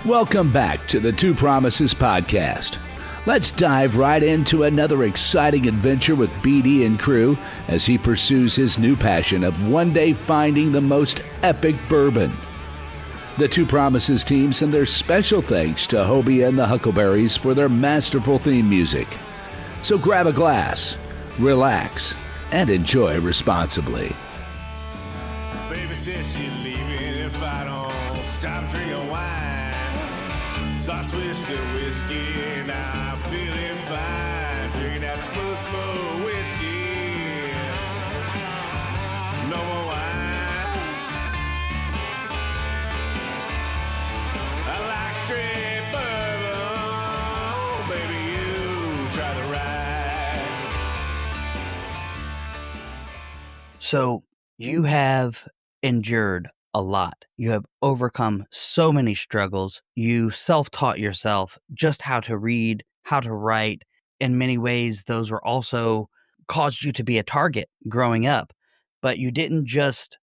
Welcome back to the Two Promises podcast. Let's dive right into another exciting adventure with BD and crew as he pursues his new passion of one day finding the most epic bourbon. The Two Promises team send their special thanks to Hobie and the Huckleberries for their masterful theme music. So grab a glass, relax, and enjoy responsibly. Baby says she's leaving if I don't stop drinking wine. So I switched to whiskey, now I'm feeling fine. Drinking that smooth whiskey. No more wine. I like straight bourbon. Baby, you try the ride. So you have endured a lot. You have overcome so many struggles. You self-taught yourself just how to read, how to write. In many ways, those were also caused you to be a target growing up. But you didn't just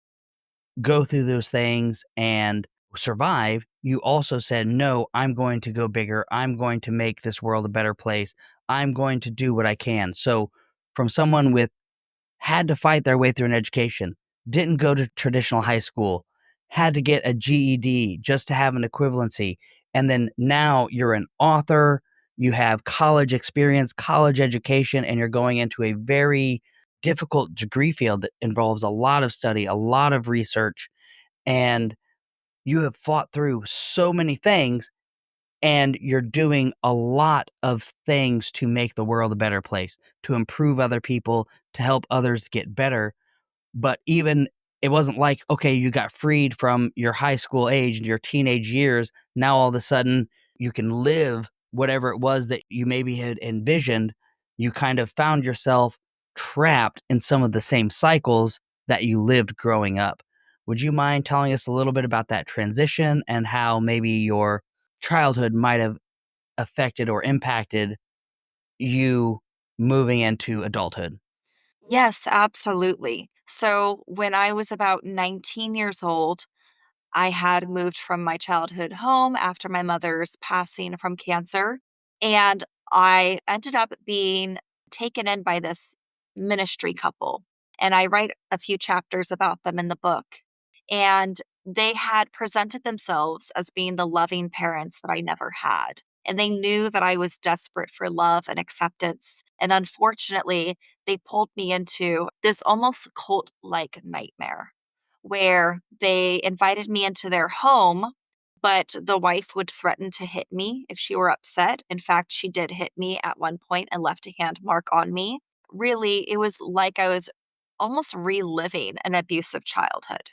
go through those things and survive. You also said, no, I'm going to go bigger. I'm going to make this world a better place. I'm going to do what I can. So from someone with had to fight their way through an education, didn't go to traditional high school, had to get a GED just to have an equivalency. And then now you're an author, you have college experience, college education, and you're going into a very difficult degree field that involves a lot of study, a lot of research, and you have fought through so many things, and you're doing a lot of things to make the world a better place, to improve other people, to help others get better. But even it wasn't like, okay, you got freed from your high school age and your teenage years. Now all of a sudden you can live whatever it was that you maybe had envisioned. You kind of found yourself trapped in some of the same cycles that you lived growing up. Would you mind telling us a little bit about that transition and how maybe your childhood might have affected or impacted you moving into adulthood? Yes, absolutely. So when I was about 19 years old, I had moved from my childhood home after my mother's passing from cancer. And I ended up being taken in by this ministry couple. And I write a few chapters about them in the book. And they had presented themselves as being the loving parents that I never had. And they knew that I was desperate for love and acceptance. And unfortunately, they pulled me into this almost cult like nightmare where they invited me into their home, but the wife would threaten to hit me if she were upset. In fact, she did hit me at one point and left a hand mark on me. Really, it was like I was almost reliving an abusive childhood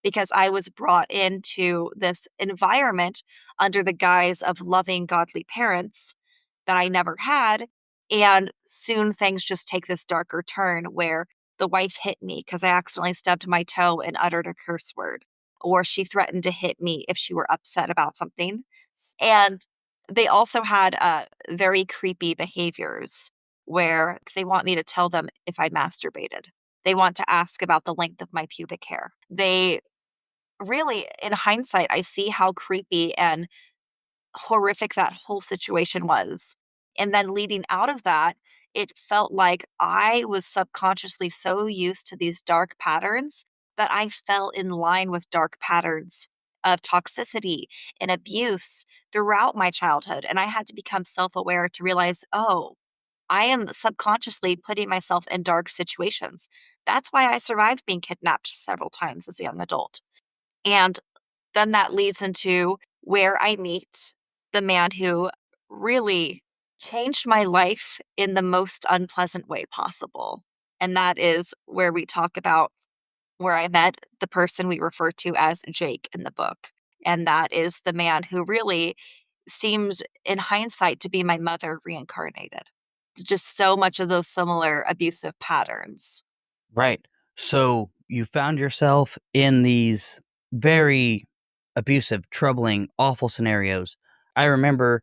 because I was brought into this environment under the guise of loving, godly parents that I never had. And soon things just take this darker turn where the wife hit me because I accidentally stubbed my toe and uttered a curse word, or she threatened to hit me if she were upset about something. And they also had very creepy behaviors where they want me to tell them if I masturbated. They want to ask about the length of my pubic hair. They really, in hindsight, I see how creepy and horrific that whole situation was. And then leading out of that, it felt like I was subconsciously so used to these dark patterns that I fell in line with dark patterns of toxicity and abuse throughout my childhood. And I had to become self aware to realize, oh, I am subconsciously putting myself in dark situations. That's why I survived being kidnapped several times as a young adult. And then that leads into where I meet the man who really changed my life in the most unpleasant way possible. And that is where we talk about where I met the person we refer to as Jake in the book. And that is the man who really seems, in hindsight, to be my mother reincarnated. Just so much of those similar abusive patterns. Right. So you found yourself in these very abusive, troubling, awful scenarios. I remember,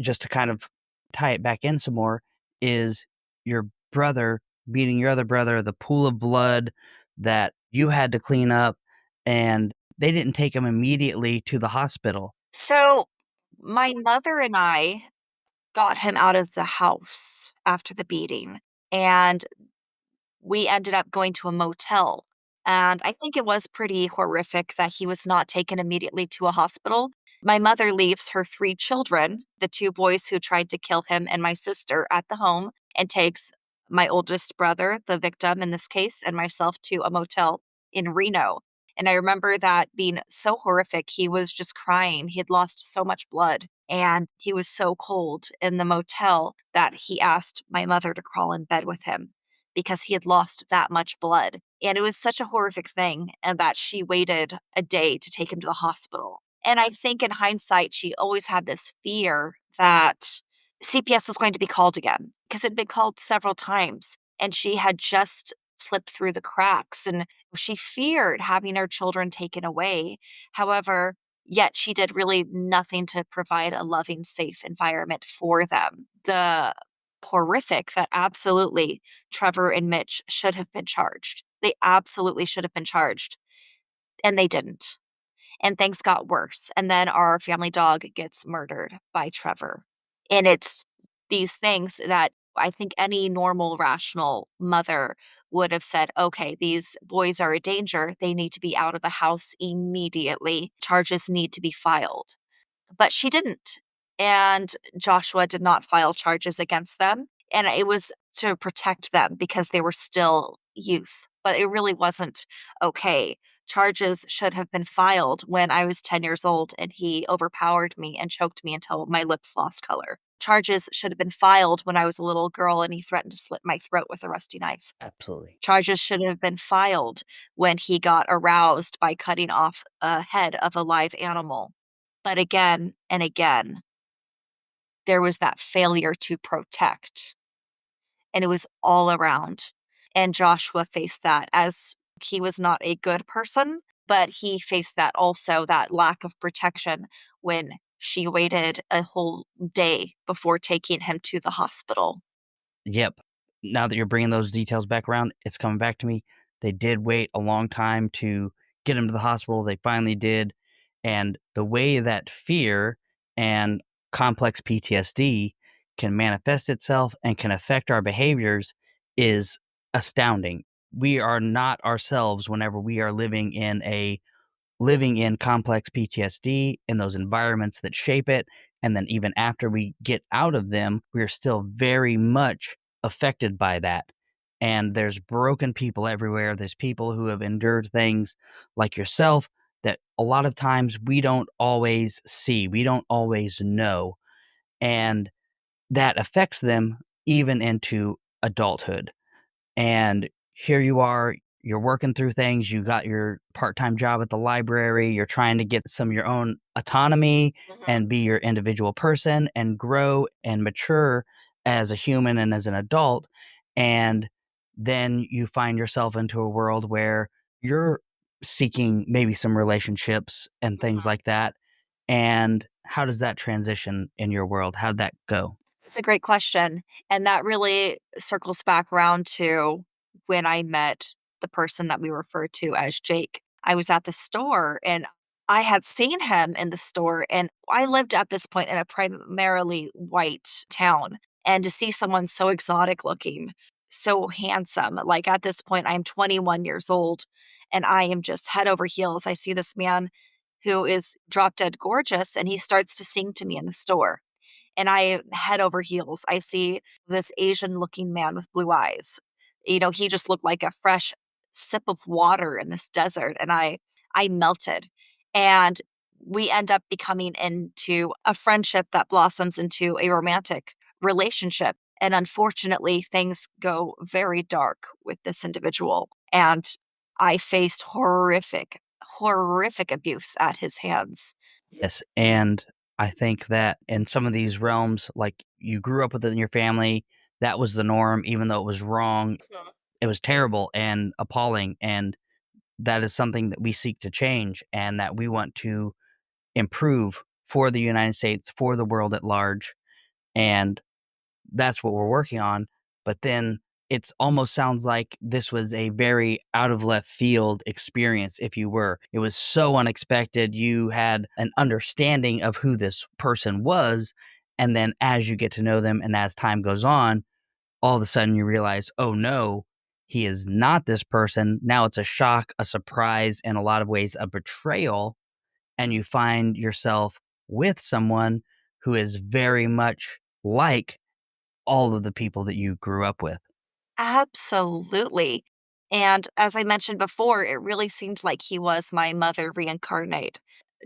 just to kind of tie it back in some more, is your brother beating your other brother, the pool of blood that you had to clean up, and they didn't take him immediately to the hospital. So my mother and I got him out of the house after the beating, and we ended up going to a motel. And I think it was pretty horrific that he was not taken immediately to a hospital. My mother leaves her three children, the two boys who tried to kill him, and my sister at the home, and takes my oldest brother, the victim in this case, and myself to a motel in Reno. And I remember that being so horrific. He was just crying. He had lost so much blood, and he was so cold in the motel that he asked my mother to crawl in bed with him because he had lost that much blood. And it was such a horrific thing, and that she waited a day to take him to the hospital. And I think in hindsight, she always had this fear that CPS was going to be called again because it had been called several times. And she had just slipped through the cracks, and she feared having her children taken away. However, yet she did really nothing to provide a loving, safe environment for them. The horrific that absolutely Trevor and Mitch should have been charged. They absolutely should have been charged, and they didn't. And things got worse. And then our family dog gets murdered by Trevor. And it's these things that I think any normal, rational mother would have said, okay, these boys are a danger. They need to be out of the house immediately. Charges need to be filed. But she didn't. And Joshua did not file charges against them. And it was to protect them because they were still youth. But it really wasn't okay. Charges should have been filed when I was 10 years old and he overpowered me and choked me until my lips lost color. Charges should have been filed when I was a little girl and he threatened to slit my throat with a rusty knife. Absolutely. Charges should have been filed when he got aroused by cutting off a head of a live animal. But again and again, there was that failure to protect, and it was all around. And Joshua faced that as he was not a good person, but he faced that also, that lack of protection when she waited a whole day before taking him to the hospital. Yep. Now that you're bringing those details back around, it's coming back to me. They did wait a long time to get him to the hospital. They finally did. And the way that fear and complex PTSD can manifest itself and can affect our behaviors is astounding. We are not ourselves whenever we are living in complex PTSD in those environments that shape it. And then even after we get out of them, we're still very much affected by that. And there's broken people everywhere. There's people who have endured things like yourself that a lot of times we don't always see, we don't always know. And that affects them even into adulthood. And here you are, you're working through things, you got your part-time job at the library, you're trying to get some of your own autonomy Mhm. and be your individual person and grow and mature as a human and as an adult. And then you find yourself into a world where you're seeking maybe some relationships and things Mhm. like that. And how does that transition in your world? How'd that go? It's a great question. And that really circles back around to when I met the person that we refer to as Jake. I was at the store and I had seen him in the store, and I lived at this point in a primarily white town. And to see someone so exotic looking, so handsome, like at this point, I'm 21 years old and I am just head over heels. I see this man who is drop dead gorgeous and he starts to sing to me in the store and I head over heels. I see this Asian looking man with blue eyes. You know, he just looked like a fresh sip of water in this desert and I melted. And we end up becoming into a friendship that blossoms into a romantic relationship. And unfortunately, things go very dark with this individual. And I faced horrific, horrific abuse at his hands. Yes, and I think that in some of these realms, like, you grew up with it in your family, that was the norm, even though it was wrong, Mhm. it was terrible and appalling, and that is something that we seek to change and that we want to improve for the United States, for the world at large, and that's what we're working on. But then It's almost sounds like this was a very out of left field experience, if you were. It was so unexpected. You had an understanding of who this person was. And then as you get to know them and as time goes on, all of a sudden you realize, oh no, he is not this person. Now it's a shock, a surprise, in a lot of ways, a betrayal. And you find yourself with someone who is very much like all of the people that you grew up with. Absolutely. And as I mentioned before, it really seemed like he was my mother reincarnate.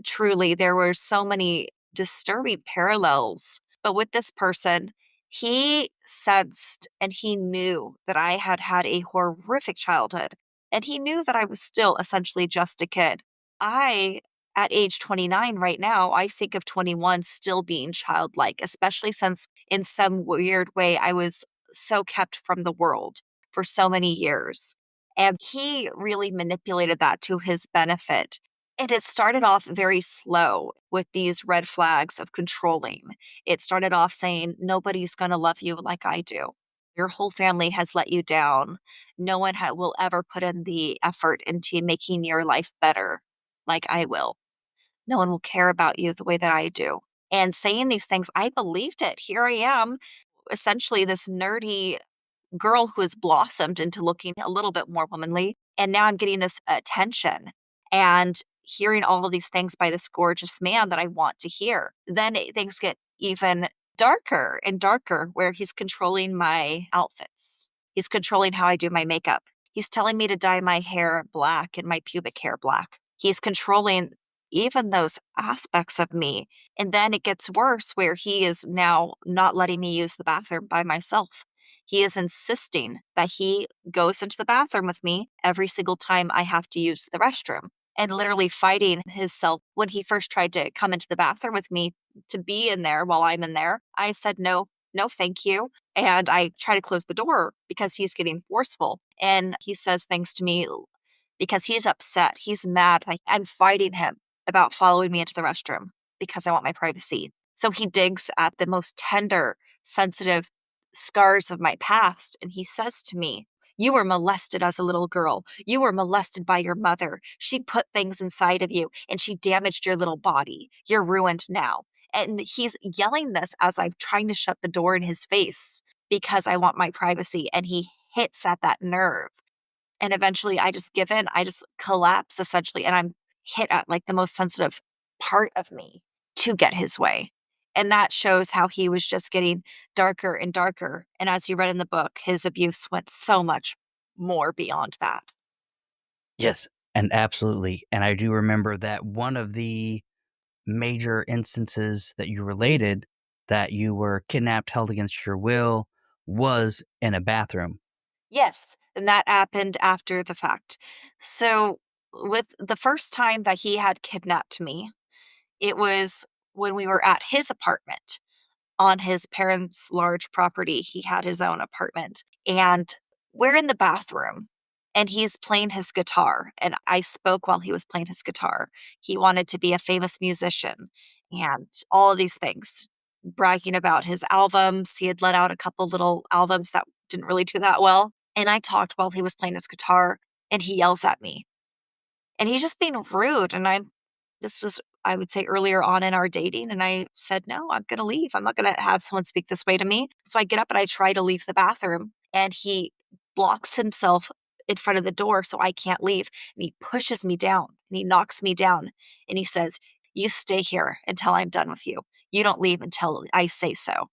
Truly, there were so many disturbing parallels. But with this person, he sensed and he knew that I had had a horrific childhood. And he knew that I was still essentially just a kid. I, at age 29 right now, I think of 21 still being childlike, especially since in some weird way I was so kept from the world for so many years. And he really manipulated that to his benefit. And it started off very slow with these red flags of controlling. It started off saying, nobody's going to love you like I do. Your whole family has let you down. No one will ever put in the effort into making your life better like I will. No one will care about you the way that I do. And saying these things, I believed it. Here I am, essentially this nerdy girl who has blossomed into looking a little bit more womanly. And now I'm getting this attention and hearing all of these things by this gorgeous man that I want to hear. Then things get even darker and darker, where he's controlling my outfits. He's controlling how I do my makeup. He's telling me to dye my hair black and my pubic hair black. He's controlling even those aspects of me. And then it gets worse, where he is now not letting me use the bathroom by myself. He is insisting that he goes into the bathroom with me every single time I have to use the restroom, and literally fighting himself. When he first tried to come into the bathroom with me to be in there while I'm in there, I said, no, no, thank you. And I try to close the door because he's getting forceful. And he says things to me because he's upset. He's mad. Like I'm fighting him about following me into the restroom because I want my privacy. So he digs at the most tender, sensitive scars of my past. And he says to me, you were molested as a little girl. You were molested by your mother. She put things inside of you and she damaged your little body. You're ruined now. And he's yelling this as I'm trying to shut the door in his face because I want my privacy. And he hits at that nerve. And eventually I just give in. I just collapse essentially. And I'm hit at like the most sensitive part of me to get his way. And that shows how he was just getting darker and darker. And as you read in the book, his abuse went so much more beyond that. Yes, and absolutely. And I do remember that one of the major instances that you related that you were kidnapped, held against your will, was in a bathroom. Yes. And that happened after the fact. So, with the first time that he had kidnapped me, it was when we were at his apartment on his parents' large property. He had his own apartment. And we're in the bathroom and he's playing his guitar. And I spoke while he was playing his guitar. He wanted to be a famous musician and all of these things, bragging about his albums. He had let out a couple little albums that didn't really do that well. And I talked while he was playing his guitar and he yells at me. And he's just being rude. And this was, I would say, earlier on in our dating. And I said, no, I'm going to leave. I'm not going to have someone speak this way to me. So I get up and I try to leave the bathroom and he blocks himself in front of the door so I can't leave. And he pushes me down and he knocks me down and he says, you stay here until I'm done with you. You don't leave until I say so.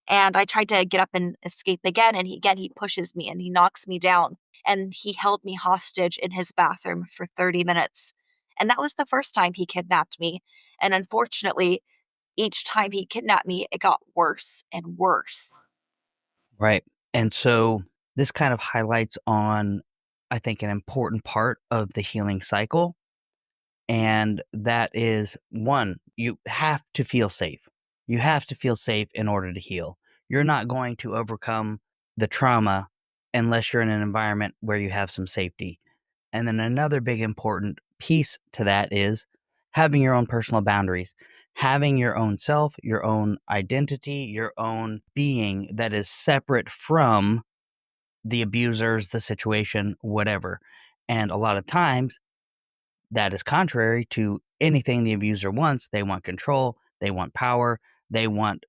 And I tried to get up and escape again. And he pushes me and he knocks me down. And he held me hostage in his bathroom for 30 minutes. And that was the first time he kidnapped me. And unfortunately, each time he kidnapped me, it got worse and worse. Right. And so this kind of highlights on, I think, an important part of the healing cycle. And that is one, you have to feel safe. You have to feel safe in order to heal. You're not going to overcome the trauma unless you're in an environment where you have some safety. And then another big important piece to that is having your own personal boundaries, having your own self, your own identity, your own being that is separate from the abusers, the situation, whatever. And a lot of times that is contrary to anything the abuser wants. They want control, they want power, they want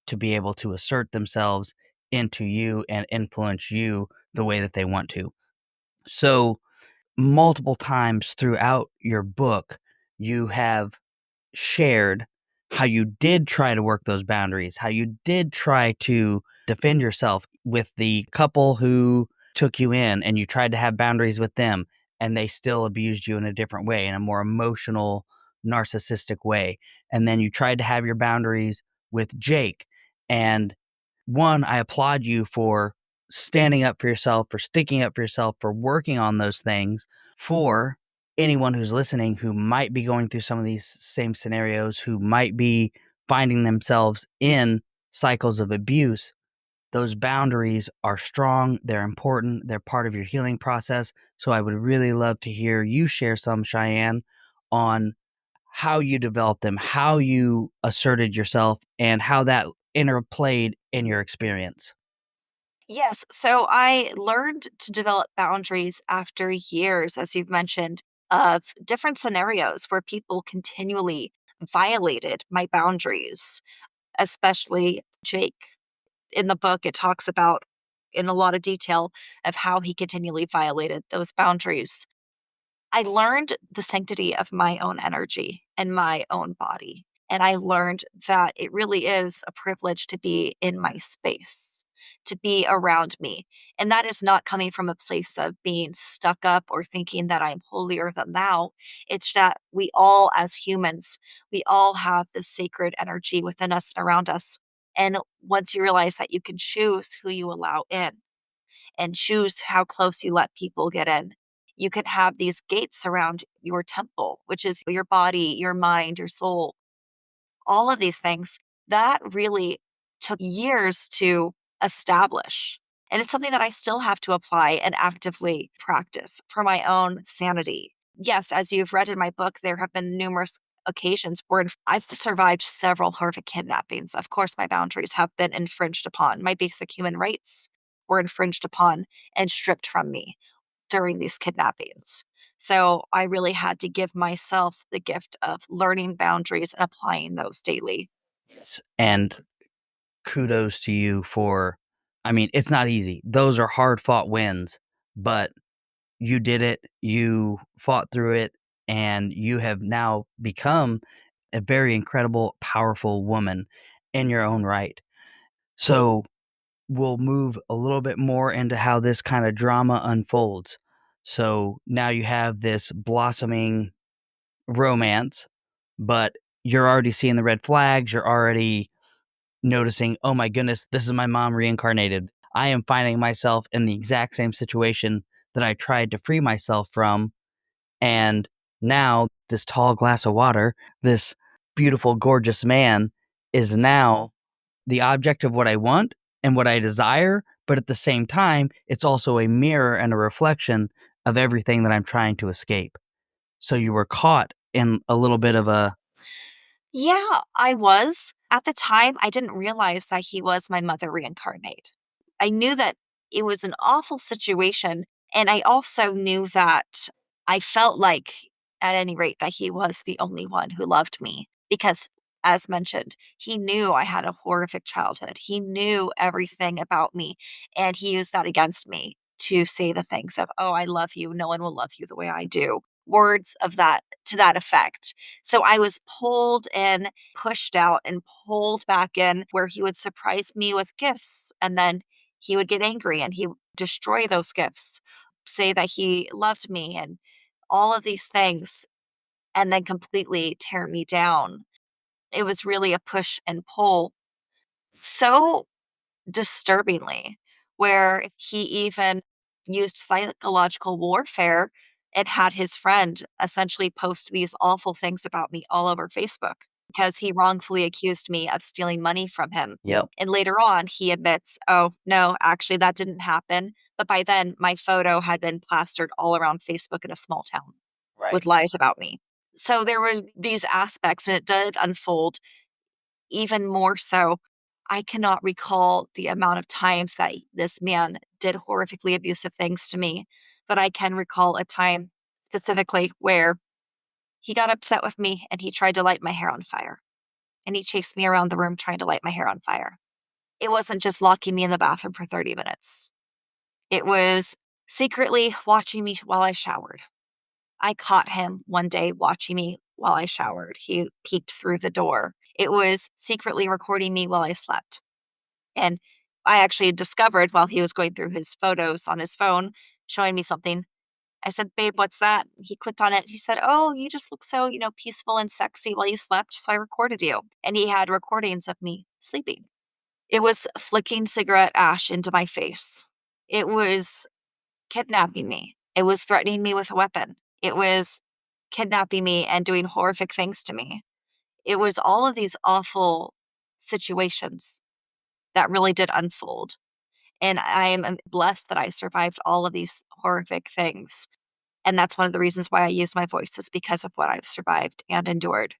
to be able to assert themselves into you and influence you the way that they want to. So, multiple times throughout your book, you have shared how you did try to work those boundaries, how you did try to defend yourself with the couple who took you in and you tried to have boundaries with them and they still abused you in a different way, in a more emotional, narcissistic way. And then you tried to have your boundaries with Jake. And one, I applaud you for standing up for yourself, for sticking up for yourself, for working on those things. For anyone who's listening who might be going through some of these same scenarios, who might be finding themselves in cycles of abuse, those boundaries are strong, they're important, they're part of your healing process. So I would really love to hear you share some, Cheyenne, on how you developed them, how you asserted yourself, and how that interplayed in your experience. Yes. So I learned to develop boundaries after years, as you've mentioned, of different scenarios where people continually violated my boundaries, especially Jake. In the book, it talks about in a lot of detail of how he continually violated those boundaries. I learned the sanctity of my own energy and my own body. And I learned that it really is a privilege to be in my space, to be around me. And that is not coming from a place of being stuck up or thinking that I'm holier than thou. It's that we all, as humans, we all have this sacred energy within us and around us. And once you realize that you can choose who you allow in, and choose how close you let people get in. You could have these gates around your temple, which is your body, your mind, your soul, all of these things. That really took years to establish. And it's something that I still have to apply and actively practice for my own sanity. Yes, as you've read in my book, there have been numerous occasions where I've survived several horrific kidnappings. Of course, my boundaries have been infringed upon. My basic human rights were infringed upon and stripped from me during these kidnappings. So I really had to give myself the gift of learning boundaries and applying those daily. Yes. And kudos to you for, I mean, it's not easy. Those are hard fought wins, but you did it, you fought through it, and you have now become a very incredible, powerful woman in your own right. So we'll move a little bit more into how this kind of drama unfolds. So now you have this blossoming romance, but you're already seeing the red flags. You're already noticing, oh my goodness, this is my mom reincarnated. I am finding myself in the exact same situation that I tried to free myself from. And now this tall glass of water, this beautiful, gorgeous man is now the object of what I want and what I desire. But at the same time, it's also a mirror and a reflection of everything that I'm trying to escape. So you were caught in a little bit of a, Yeah, I was. At the time, I didn't realize that he was my mother reincarnate. I knew that it was an awful situation. And I also knew that I felt like, at any rate, that he was the only one who loved me. Because, as mentioned, he knew I had a horrific childhood. He knew everything about me. And he used that against me to say the things of, oh, I love you. No one will love you the way I do. Words of that to that effect. So I was pulled in, pushed out, and pulled back in where he would surprise me with gifts. And then he would get angry and he would destroy those gifts, say that he loved me and all of these things, and then completely tear me down. It was really a push and pull. So disturbingly, where he even used psychological warfare and had his friend essentially post these awful things about me all over Facebook because he wrongfully accused me of stealing money from him. yep, And later on, he admits, oh, no, actually, that didn't happen. But by then, my photo had been plastered all around Facebook in a small town right. with lies about me. So there were these aspects, and it did unfold even more so I cannot recall the amount of times that this man did horrifically abusive things to me, but I can recall a time specifically where he got upset with me and he tried to light my hair on fire. And he chased me around the room trying to light my hair on fire. It wasn't just locking me in the bathroom for 30 minutes. It was secretly watching me while I showered. I caught him one day watching me while I showered. He peeked through the door. It was secretly recording me while I slept. And I actually discovered while he was going through his photos on his phone, showing me something. I said, "Babe, what's that?" He clicked on it. He said, "Oh, you just look so, peaceful and sexy while you slept. So I recorded you." And he had recordings of me sleeping. It was flicking cigarette ash into my face. It was kidnapping me. It was threatening me with a weapon. It was kidnapping me and doing horrific things to me. It was all of these awful situations that really did unfold. And I am blessed that I survived all of these horrific things. And that's one of the reasons why I use my voice is because of what I've survived and endured.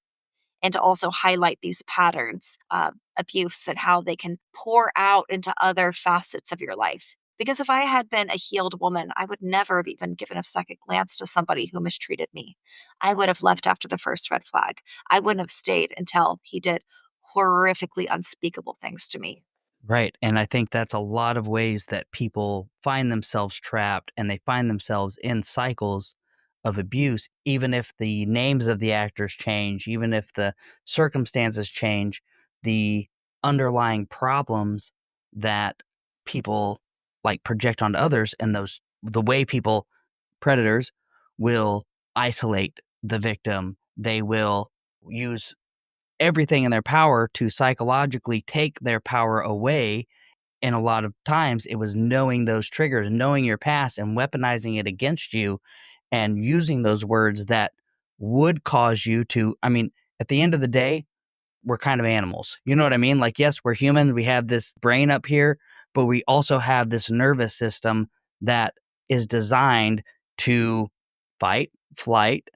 And to also highlight these patterns of abuse and how they can pour out into other facets of your life. Because if I had been a healed woman, I would never have even given a second glance to somebody who mistreated me. I would have left after the first red flag. I wouldn't have stayed until he did horrifically unspeakable things to me. Right. And I think that's a lot of ways that people find themselves trapped and they find themselves in cycles of abuse, even if the names of the actors change, even if the circumstances change, the underlying problems that people like project onto others and the way people, predators, will isolate the victim. They will use everything in their power to psychologically take their power away. And a lot of times it was knowing those triggers, knowing your past and weaponizing it against you and using those words that would cause you to, I mean, at the end of the day, we're kind of animals. You know what I mean? Like, yes, we're humans. We have this brain up here, but we also have this nervous system that is designed to fight, flight,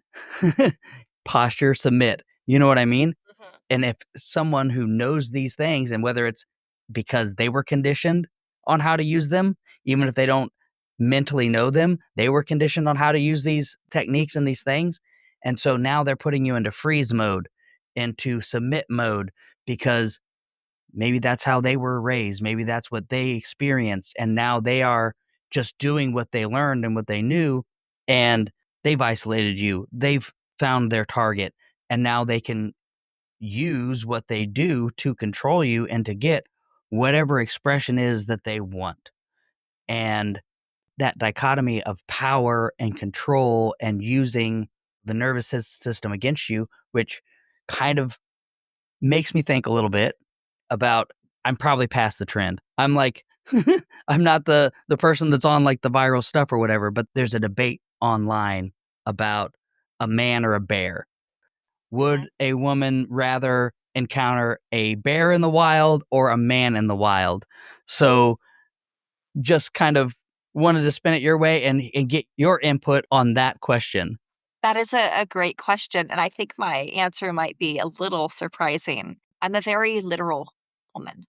posture, submit. You know what I mean? Mhm. And if someone who knows these things, and whether it's because they were conditioned on how to use them, even if they don't mentally know them, they were conditioned on how to use these techniques and these things. And so now they're putting you into freeze mode, into submit mode, because maybe that's how they were raised. Maybe that's what they experienced. And now they are just doing what they learned and what they knew. And they've isolated you. They've found their target. And now they can use what they do to control you and to get whatever expression is that they want. And that dichotomy of power and control and using the nervous system against you, which kind of makes me think a little bit about I'm probably past the trend. I'm like, I'm not the person that's on like the viral stuff or whatever, but there's a debate online about a man or a bear. Mhm. Would a woman rather encounter a bear in the wild or a man in the wild? So just kind of wanted to spin it your way and get your input on that question. That is a great question. And I think my answer might be a little surprising. I'm a very literal woman.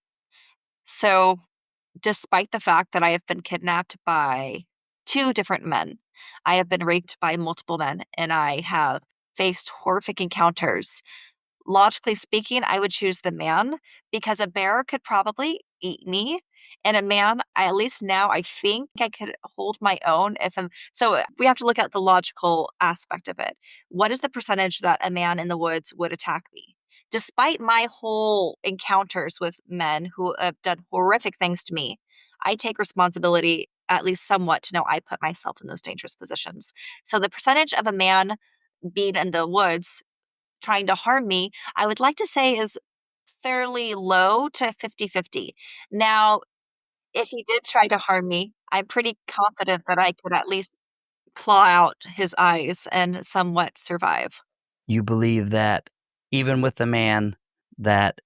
So, despite the fact that I have been kidnapped by two different men, I have been raped by multiple men, and I have faced horrific encounters. Logically speaking, I would choose the man because a bear could probably eat me. And a man, at least now, I think I could hold my own if I'm. So we have to look at the logical aspect of it. What is the percentage that a man in the woods would attack me? Despite my whole encounters with men who have done horrific things to me, I take responsibility, at least somewhat, to know I put myself in those dangerous positions. So the percentage of a man being in the woods trying to harm me, I would like to say is fairly low to 50-50. Now, if he did try to harm me, I'm pretty confident that I could at least claw out his eyes and somewhat survive. You believe that even with the man, that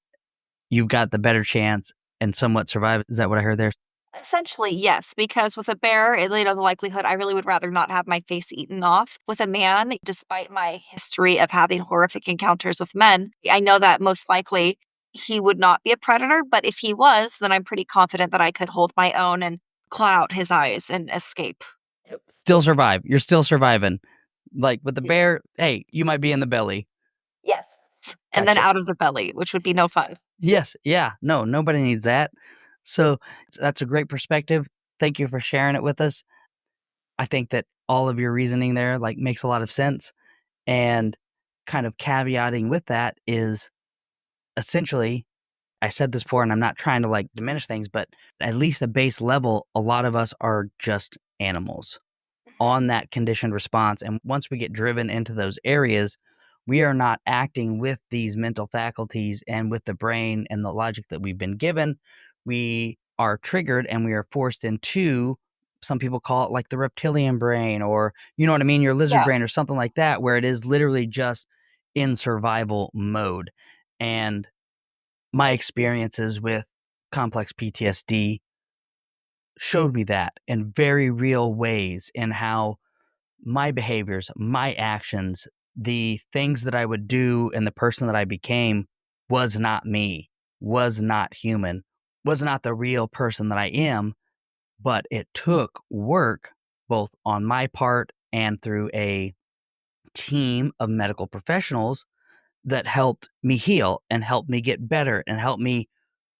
you've got the better chance and somewhat survive. Is that what I heard there? Essentially, yes, because with a bear, the likelihood I really would rather not have my face eaten off. With a man, despite my history of having horrific encounters with men, I know that most likely he would not be a predator, but if he was, then I'm pretty confident that I could hold my own and claw out his eyes and escape. Still survive. You're still surviving. Like with the bear, hey, you might be in the belly. Yes. And then Gotcha. out of the belly, which would be no fun. Yes. Yeah. No, nobody needs that. So that's a great perspective. Thank you for sharing it with us. I think that all of your reasoning there like makes a lot of sense. And kind of caveating with that is essentially, I said this before, and I'm not trying to like diminish things, but at least a base level, a lot of us are just animals on that conditioned response. And once we get driven into those areas, we are not acting with these mental faculties and with the brain and the logic that we've been given. We are triggered and we are forced into, some people call it like the reptilian brain, or, you know what I mean, your lizard Yeah. brain or something like that, where it is literally just in survival mode. And my experiences with complex PTSD showed me that in very real ways, in how my behaviors, my actions, the things that I would do, and the person that I became was not me, was not human, was not the real person that I am. But it took work, both on my part and through a team of medical professionals that helped me heal and helped me get better and helped me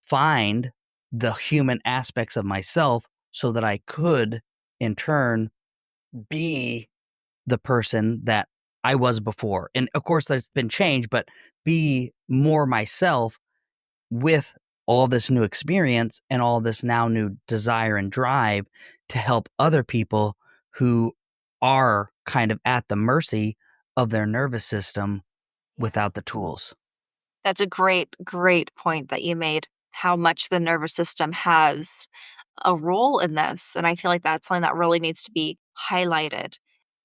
find the human aspects of myself so that I could, in turn, be the person that I was before. And of course, there's been change, but be more myself with all this new experience and all this now new desire and drive to help other people who are kind of at the mercy of their nervous system without the tools. That's a great, great point that you made. How much the nervous system has a role in this. And I feel like that's something that really needs to be highlighted.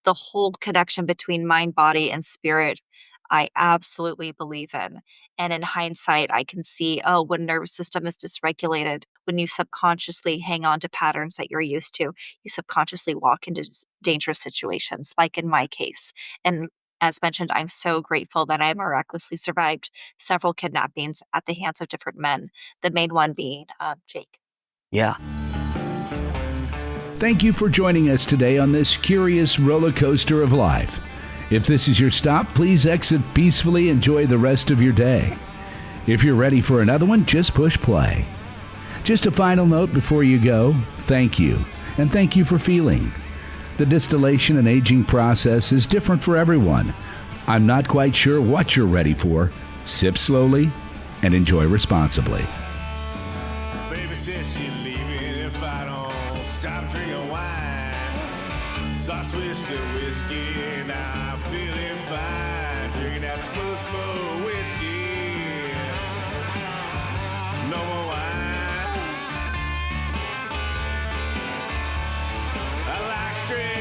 The whole connection between mind, body, and spirit, I absolutely believe in. And in hindsight, I can see, oh, when nervous system is dysregulated, when you subconsciously hang on to patterns that you're used to, you subconsciously walk into dangerous situations, like in my case. And as mentioned, I'm so grateful that I miraculously survived several kidnappings at the hands of different men, the main one being Jake. Yeah. Thank you for joining us today on this curious roller coaster of life. If this is your stop, please exit peacefully. Enjoy the rest of your day. If you're ready for another one, just push play. Just a final note before you go, thank you, and thank you for feeling. The distillation and aging process is different for everyone. I'm not quite sure what you're ready for. Sip slowly and enjoy responsibly. Baby says she's leaving if I don't stop drinking wine. So I switched to whiskey, now I'm feeling fine. Drinking that smooth, smooth whiskey. No more wine. I like straight